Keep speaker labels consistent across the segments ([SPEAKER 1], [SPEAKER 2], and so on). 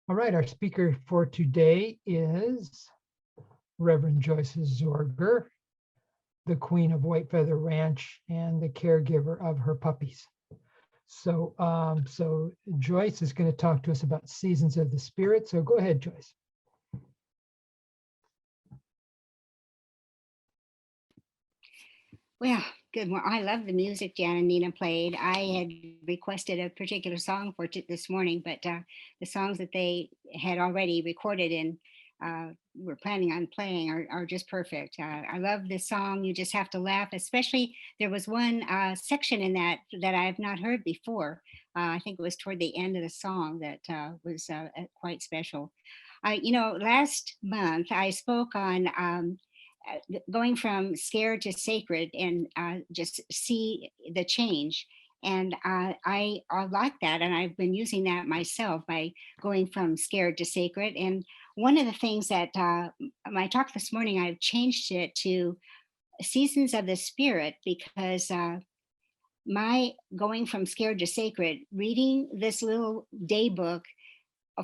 [SPEAKER 1] All right, our speaker for today is Reverend Joyce Zorger, the Queen of White Feather Ranch and the caregiver of her puppies. So Joyce is going to talk to us about Seasons of the Spirit. So go ahead, Joyce.
[SPEAKER 2] Well, good morning. I love the music Jan and Nina played. I had requested a particular song for this morning, but the songs that they had already recorded and were planning on playing are just perfect. I love this song, You Just Have to Laugh, especially there was one section in that I have not heard before. I think it was toward the end of the song that was quite special. Last month I spoke on going from scared to sacred and just see the change. And I like that. And I've been using that myself by going from scared to sacred. And one of the things that my talk this morning, I've changed it to Seasons of the Spirit because my going from scared to sacred, reading this little day book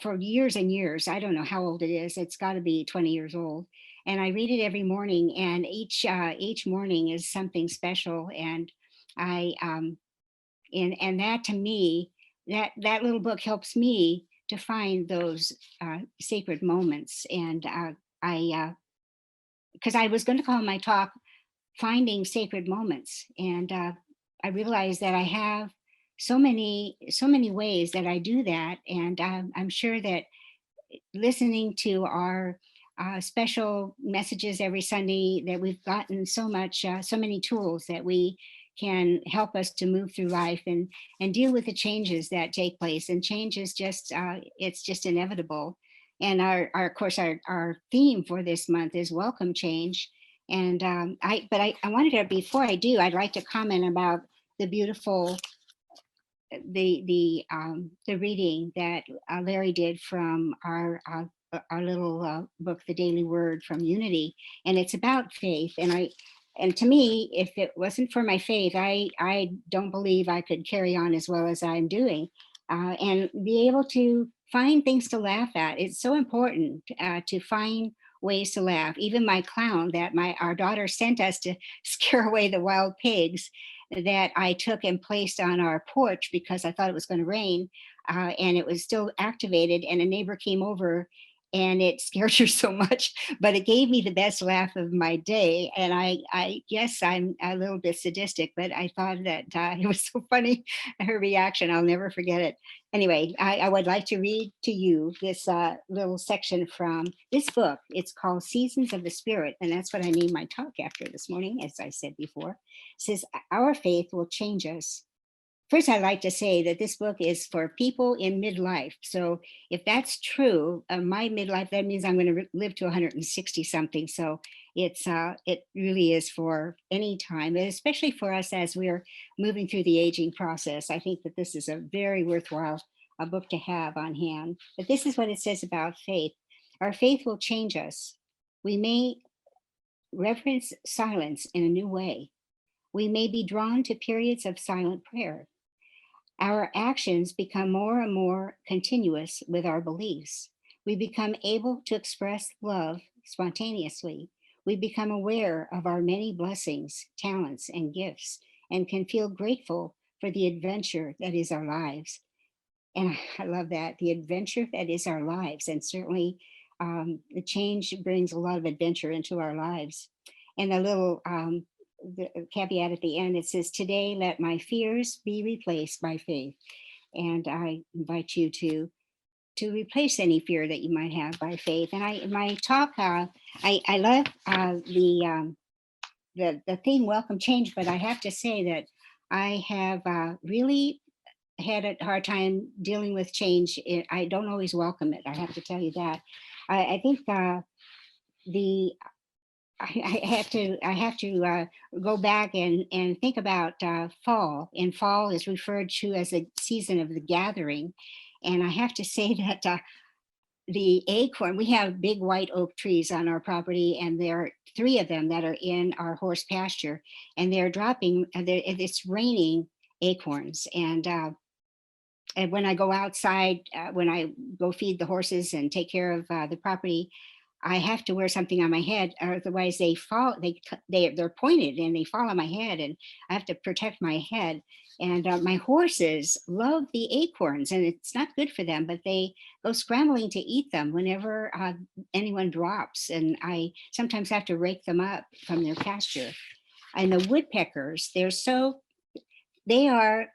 [SPEAKER 2] for years and years. I don't know how old it is. It's got to be 20 years old. And I read it every morning, and each morning is something special. And I and that to me, that little book helps me to find those sacred moments. And I because I was going to call my talk "Finding Sacred Moments," and I realized that I have so many ways that I do that, and I'm sure that listening to our special messages every Sunday, that we've gotten so many tools that we can help us to move through life and deal with the changes that take place. And change is just it's just inevitable. And of course our theme for this month is welcome change. And I wanted to, before I do, I'd like to comment about the beautiful the reading that Larry did from our little book, The Daily Word from Unity, and it's about faith. And to me, if it wasn't for my faith, I don't believe I could carry on as well as I'm doing, and be able to find things to laugh at. It's so important to find ways to laugh. Even my clown that our daughter sent us to scare away the wild pigs, that I took and placed on our porch because I thought it was going to rain, and it was still activated. And a neighbor came over, and it scared her so much, but it gave me the best laugh of my day. And I guess I'm a little bit sadistic, but I thought that it was so funny, her reaction. I'll never forget it. Anyway, I would like to read to you this little section from this book. It's called Seasons of the Spirit, and that's what I named my talk after this morning, as I said before. It says, our faith will change us. First, I'd like to say that this book is for people in midlife. So if that's true, my midlife, that means I'm going to live to 160 something. So it really is for any time, and especially for us as we're moving through the aging process. I think that this is a very worthwhile book to have on hand. But this is what it says about faith. Our faith will change us. We may reverence silence in a new way. We may be drawn to periods of silent prayer. Our actions become more and more continuous with our beliefs. We become able to express love spontaneously. We become aware of our many blessings, talents, and gifts, and can feel grateful for the adventure that is our lives. And I love that, the adventure that is our lives. And certainly the change brings a lot of adventure into our lives. And a little the caveat at the end, it says, today let my fears be replaced by faith. And I invite you to replace any fear that you might have by faith. And my talk, I love the theme welcome change, but I have to say that I have really had a hard time dealing with change. I don't always welcome it. I have to tell you that. I think the I have to go back and think about fall. And fall is referred to as a season of the gathering. And I have to say that the acorn, we have big white oak trees on our property, and there are three of them that are in our horse pasture, and they're dropping, it's raining acorns. And and when I go outside, when I go feed the horses and take care of the property, I have to wear something on my head, or otherwise they fall. They're pointed and they fall on my head, and I have to protect my head. And my horses love the acorns, and it's not good for them, but they go scrambling to eat them whenever anyone drops. And I sometimes have to rake them up from their pasture. And the woodpeckers, they are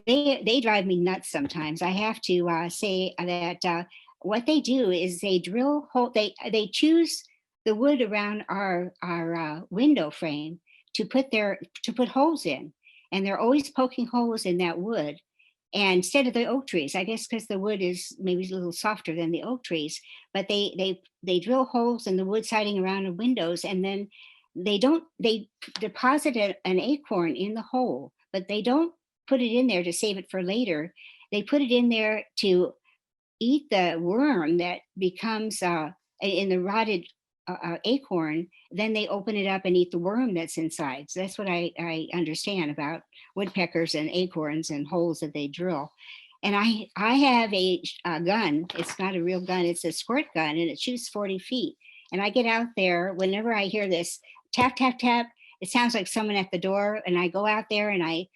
[SPEAKER 2] they drive me nuts sometimes. I have to say that what they do is they drill hole. They choose the wood around our window frame to put holes in, and they're always poking holes in that wood. And instead of the oak trees, I guess because the wood is maybe a little softer than the oak trees, but they drill holes in the wood siding around the windows, and then they deposit an acorn in the hole, but they don't put it in there to save it for later. They put it in there to eat the worm that becomes in the rotted acorn. Then they open it up and eat the worm that's inside. So that's what I understand about woodpeckers and acorns and holes that they drill. And I have a gun. It's not a real gun. It's a squirt gun, and it shoots 40 feet. And I get out there whenever I hear this tap, tap, tap. It sounds like someone at the door. And I go out there and I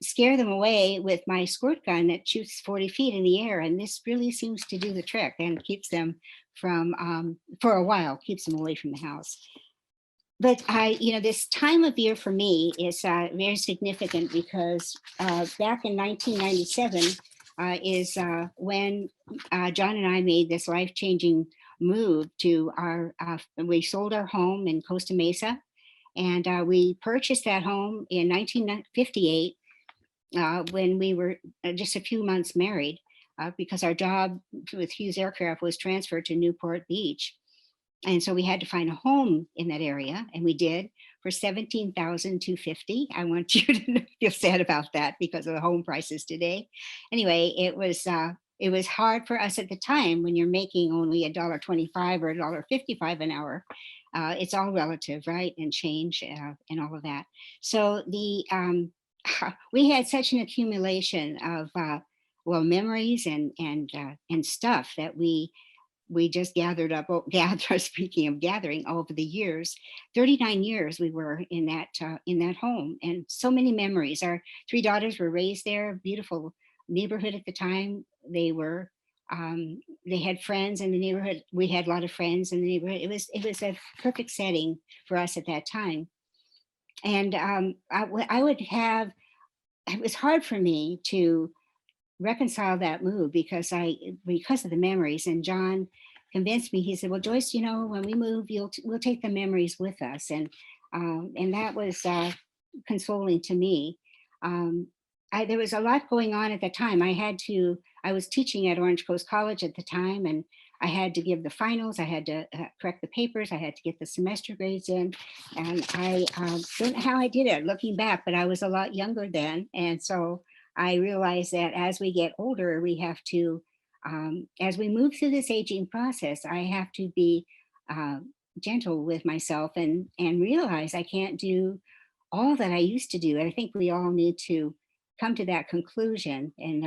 [SPEAKER 2] scare them away with my squirt gun that shoots 40 feet in the air. And this really seems to do the trick and keeps them from, for a while, keeps them away from the house. But this time of year for me is very significant because back in 1997 is when John and I made this life-changing move to we sold our home in Costa Mesa, and we purchased that home in 1958 when we were just a few months married, because our job with Hughes Aircraft was transferred to Newport Beach. And so we had to find a home in that area, and we did for $17,250. I want you to feel sad about that because of the home prices today. Anyway, it was hard for us at the time when you're making only $1.25 or $1.55 an hour. It's all relative, right? And change and all of that. So we had such an accumulation of memories and stuff that we just gathered up. Speaking of gathering, over the years, 39 years we were in that home, and so many memories. Our three daughters were raised there. Beautiful neighborhood at the time. They had friends in the neighborhood. We had a lot of friends in the neighborhood. It was a perfect setting for us at that time. And it was hard for me to reconcile that move because of the memories. And John convinced me. He said, "Well, Joyce, when we move, we'll take the memories with us." And that was consoling to me. There was a lot going on at the time. I was teaching at Orange Coast College at the time, and I had to give the finals. I had to correct the papers. I had to get the semester grades in. And I don't know how I did it looking back, but I was a lot younger then. And so I realized that as we get older, we have to, as we move through this aging process, I have to be gentle with myself and realize I can't do all that I used to do. And I think we all need to come to that conclusion. And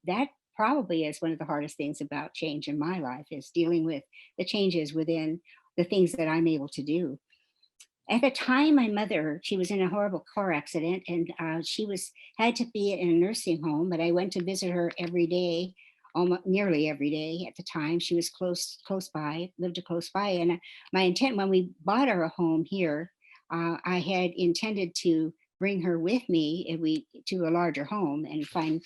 [SPEAKER 2] that probably is one of the hardest things about change in my life, is dealing with the changes within the things that I'm able to do. At the time, my mother, she was in a horrible car accident, and she had to be in a nursing home, but I went to visit her every day, almost nearly every day at the time. She was close by, lived close by. And my intent when we bought our home here, I had intended to bring her with me to a larger home and find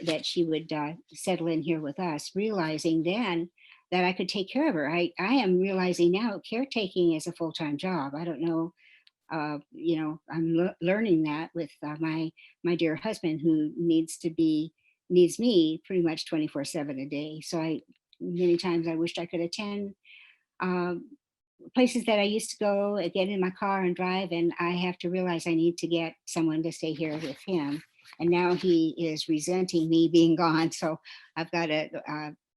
[SPEAKER 2] that she would settle in here with us, realizing then that I could take care of her. I am realizing now caretaking is a full-time job. I don't know, I'm learning that with my dear husband, who needs me pretty much 24/7 a day. So many times I wished I could attend places that I used to go, get in my car and drive, and I have to realize I need to get someone to stay here with him. And now he is resenting me being gone, so I've got to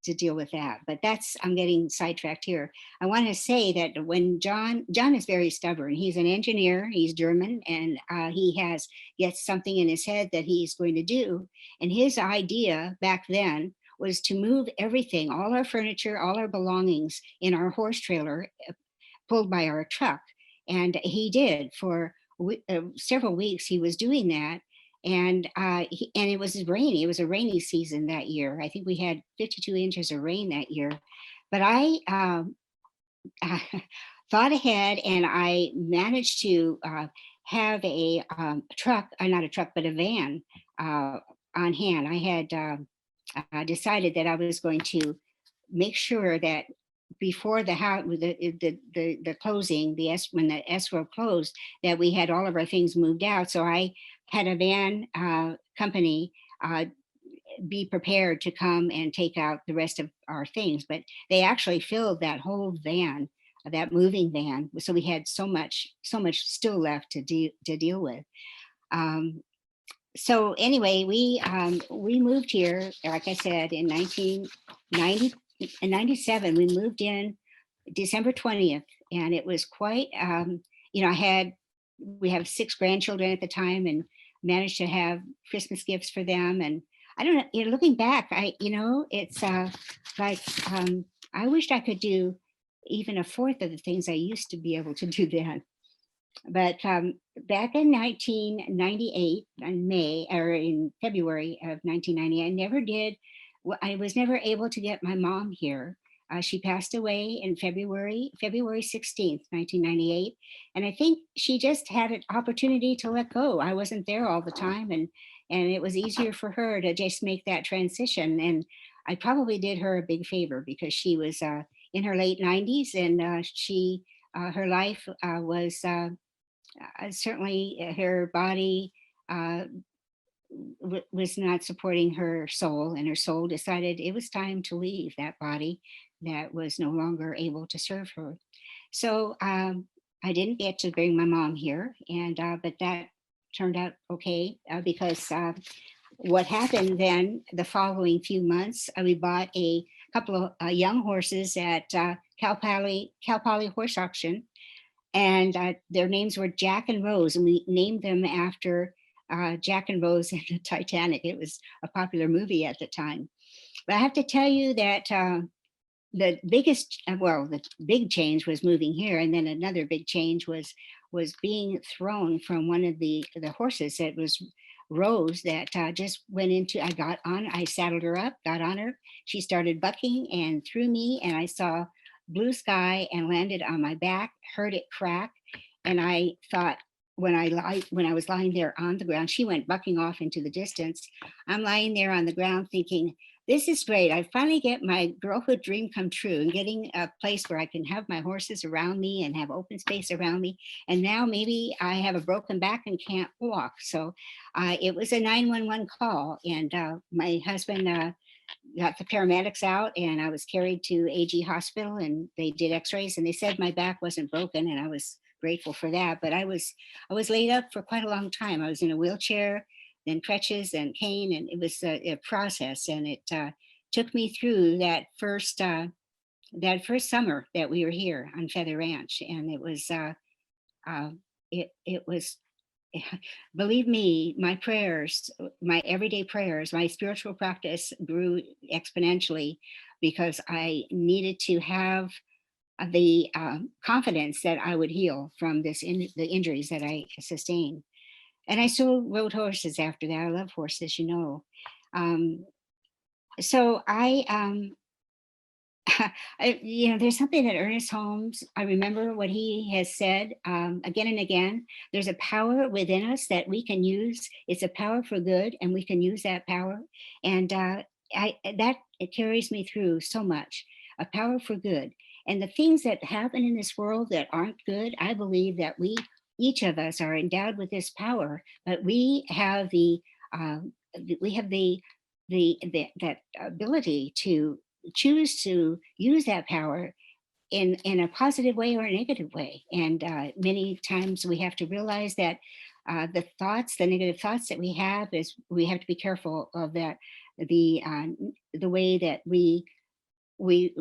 [SPEAKER 2] to deal with that. But I'm getting sidetracked here. I want to say that when John is very stubborn. He's an engineer. He's German, and he gets something in his head that he's going to do. And his idea back then was to move everything, all our furniture, all our belongings in our horse trailer, pulled by our truck. And he did for several weeks. He was doing that. And it was rainy. It was a rainy season that year. I think we had 52 inches of rain that year. But I thought ahead, and I managed to have a truck, not a truck, but a van on hand. I had decided that I was going to make sure that before the house, the closing, when the escrow closed, that we had all of our things moved out. So I had a van company be prepared to come and take out the rest of our things. But they actually filled that whole van, that moving van. So we had so much still left to deal with. So anyway, we moved here, like I said, in 1997. We moved in December 20th, and it was quite, we have 6 grandchildren at the time, and managed to have Christmas gifts for them. And I don't know, looking back, it's like, I wished I could do even a fourth of the things I used to be able to do then. But back in 1998, in February of 1990, I was never able to get my mom here. She passed away in February 16th, 1998. And I think she just had an opportunity to let go. I wasn't there all the time, and it was easier for her to just make that transition. And I probably did her a big favor, because she was in her late 90s, and her life was certainly, her body was not supporting her soul, and her soul decided it was time to leave that body that was no longer able to serve her. So I didn't get to bring my mom here, but that turned out okay, because what happened then, the following few months, we bought a couple of young horses at Cal Poly Horse Auction, and their names were Jack and Rose, and we named them after Jack and Rose and the Titanic. It was a popular movie at the time. But I have to tell you that the big change was moving here, and then another big change was being thrown from one of the horses. That was Rose, that just went into. I saddled her up, got on her. She started bucking and threw me, and I saw blue sky and landed on my back, heard it crack. And I thought, when I was lying there on the ground, she went bucking off into the distance. I'm lying there on the ground thinking, this is great. I finally get my girlhood dream come true, and getting a place where I can have my horses around me and have open space around me. And now maybe I have a broken back and can't walk. So it was a 911 call, and my husband got the paramedics out, and I was carried to AG Hospital, and they did x-rays, and they said my back wasn't broken, and I was grateful for that. But I was laid up for quite a long time. I was in a wheelchair, then crutches and cane, and it was a process. And it took me through that first summer that we were here on Feather Ranch, and it was believe me, my prayers, my everyday prayers, my spiritual practice grew exponentially, because I needed to have the confidence that I would heal from the injuries that I sustained. And I still rode horses after that. I love horses, So there's something that Ernest Holmes, I remember what he has said again and again. There's a power within us that we can use. It's a power for good, and we can use that power. And it carries me through so much. A power for good. And the things that happen in this world that aren't good, I believe that each of us are endowed with this power, but we have that ability to choose to use that power in a positive way or a negative way. And many times we have to realize that the negative thoughts that we have, is we have to be careful of that, the way that we we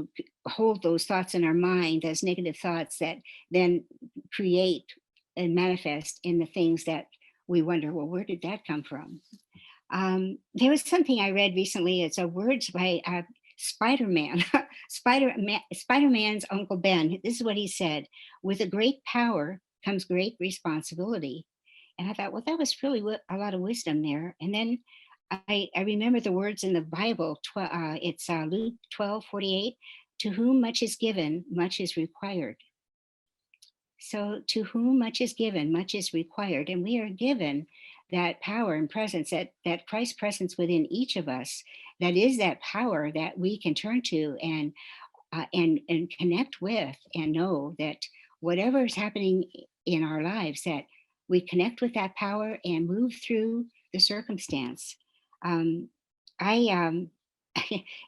[SPEAKER 2] hold those thoughts in our mind as negative thoughts that then create and manifest in the things that we wonder, well, where did that come from? There was something I read recently. It's a words by Spider-Man, Spider-Man's Uncle Ben. This is what he said: "With a great power comes great responsibility." And I thought, well, that was really a lot of wisdom there. And then I remember the words in the Bible. It's Luke 12:48. To whom much is given, much is required. So to whom much is given, much is required. And we are given that power and presence, that Christ presence within each of us, that is that power that we can turn to and connect with, and know that whatever is happening in our lives, that we connect with that power and move through the circumstance. Um, I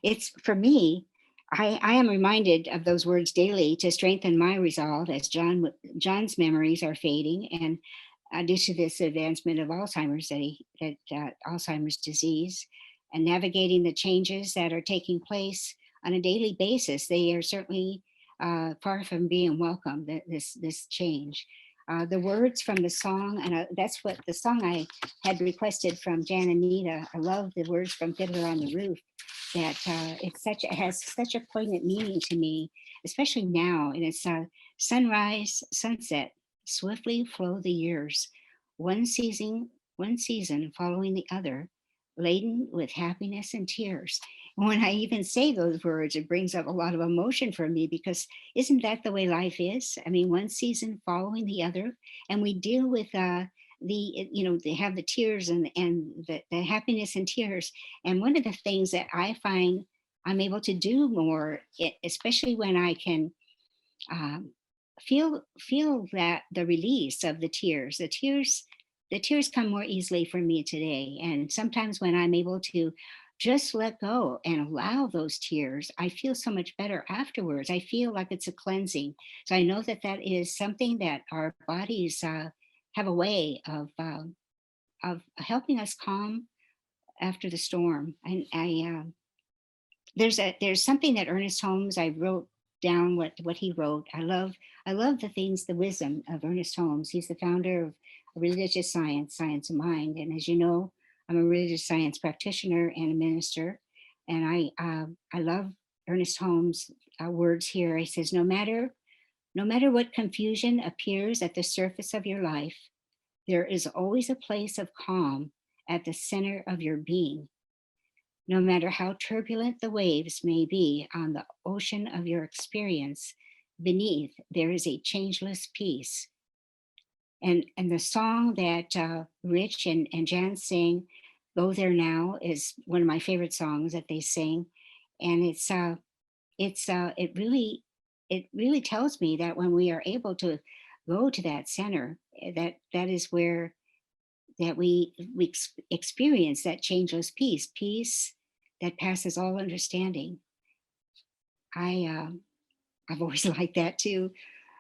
[SPEAKER 2] it's for me. I am reminded of those words daily to strengthen my resolve as John's memories are fading, and due to this advancement of Alzheimer's, Alzheimer's disease, and navigating the changes that are taking place on a daily basis. They are certainly far from being welcome. This change. The words from the song, and that's what the song I had requested from Jan and Nita. I love the words from Fiddler on the Roof. That it has such a poignant meaning to me, especially now. And it's sunrise, sunset, swiftly flow the years, one season following the other, laden with happiness and tears. And when I even say those words, it brings up a lot of emotion for me, because isn't that the way life is? I mean, one season following the other, and we deal with they have the tears and the happiness and tears. And one of the things that I find I'm able to do more, especially when I can um, feel that the release of the tears come more easily for me today. And sometimes when I'm able to just let go and allow those tears, I feel so much better afterwards. I feel like it's a cleansing. So I know that that is something that our bodies have a way of helping us calm after the storm. And there's something that Ernest Holmes, I wrote down what he wrote. I love the things, the wisdom of Ernest Holmes. He's the founder of religious science, Science of Mind. And as you know, I'm a religious science practitioner and a minister. And I love Ernest Holmes' words here. He says, no matter what confusion appears at the surface of your life, there is always a place of calm at the center of your being. No matter how turbulent the waves may be on the ocean of your experience, beneath there is a changeless peace. And the song that Rich and Jan sing, "Go There Now," is one of my favorite songs that they sing. And it really tells me that when we are able to go to that center, that is where that we experience that changeless peace that passes all understanding. I've always liked that too.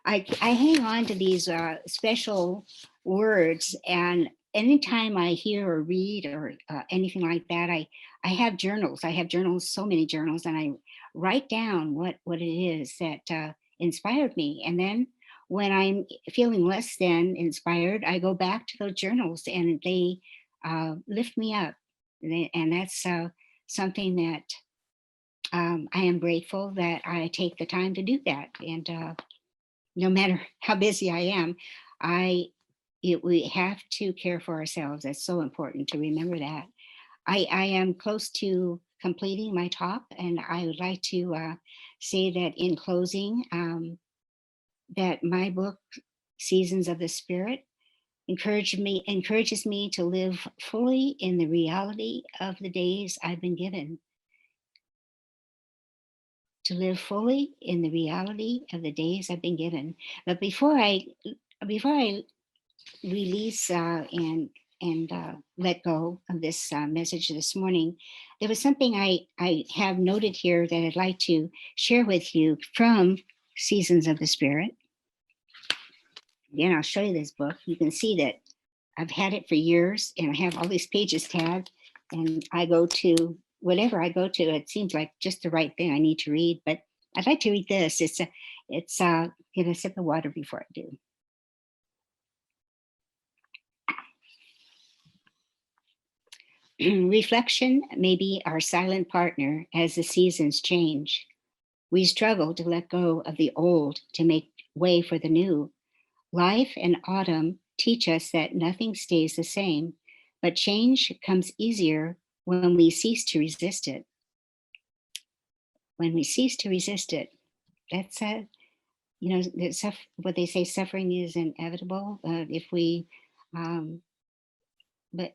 [SPEAKER 2] I hang on to these special words, and anytime I hear or read or anything like that, I have journals. I have journals, so many journals, and I write down what it is that inspired me. And then when I'm feeling less than inspired, I go back to those journals, and they lift me up. And that's something that I am grateful that I take the time to do that. And no matter how busy I am, we have to care for ourselves. That's so important to remember that. I am close to completing my talk, and I would like to say that in closing, that my book, Seasons of the Spirit, encourages me to live fully in the reality of the days I've been given. To live fully in the reality of the days I've been given. But before I release and let go of this message this morning, there was something I have noted here that I'd like to share with you from Seasons of the Spirit. Again, I'll show you this book. You can see that I've had it for years, and I have all these pages tagged, and I go to whatever I go to, it seems like just the right thing I need to read. But I'd like to read this. It's get a sip of water before I do. Reflection may be our silent partner as the seasons change. We struggle to let go of the old to make way for the new. Life and autumn teach us that nothing stays the same, but change comes easier when we cease to resist it. When we cease to resist it, that's what they say, suffering is inevitable. If we, but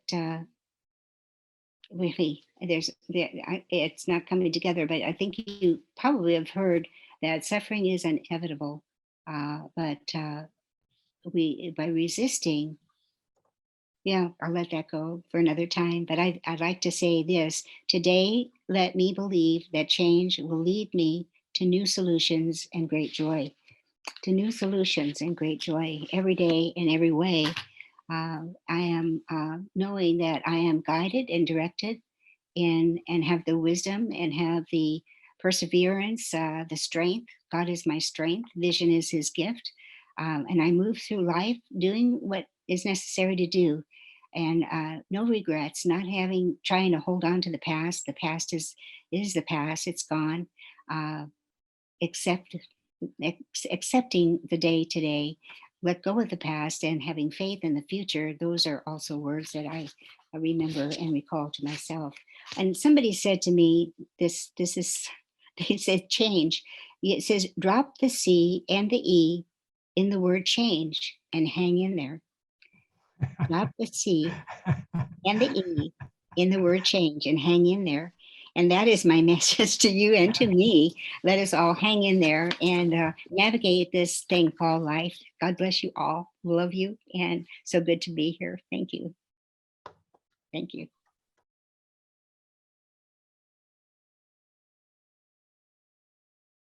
[SPEAKER 2] really, it's not coming together. But I think you probably have heard that suffering is inevitable. But by resisting, yeah, I'll let that go for another time. But I'd like to say this today. Let me believe that change will lead me to new solutions and great joy. To new solutions and great joy every day in every way. I am knowing that I am guided and directed and have the wisdom and have the perseverance, the strength. God is my strength. Vision is his gift. And I move through life doing what is necessary to do. And no regrets, not trying to hold on to the past. The past is the past, it's gone. Accepting the day today, let go of the past, and having faith in the future. Those are also words that I remember and recall to myself. And somebody said to me, this is, they said change. It says, drop the C and the E in the word change and hang in there. Drop the C and the E in the word change and hang in there. And that is my message to you and to me. Let us all hang in there and navigate this thing called life. God bless you all. Love you. And so good to be here. Thank you. Thank you.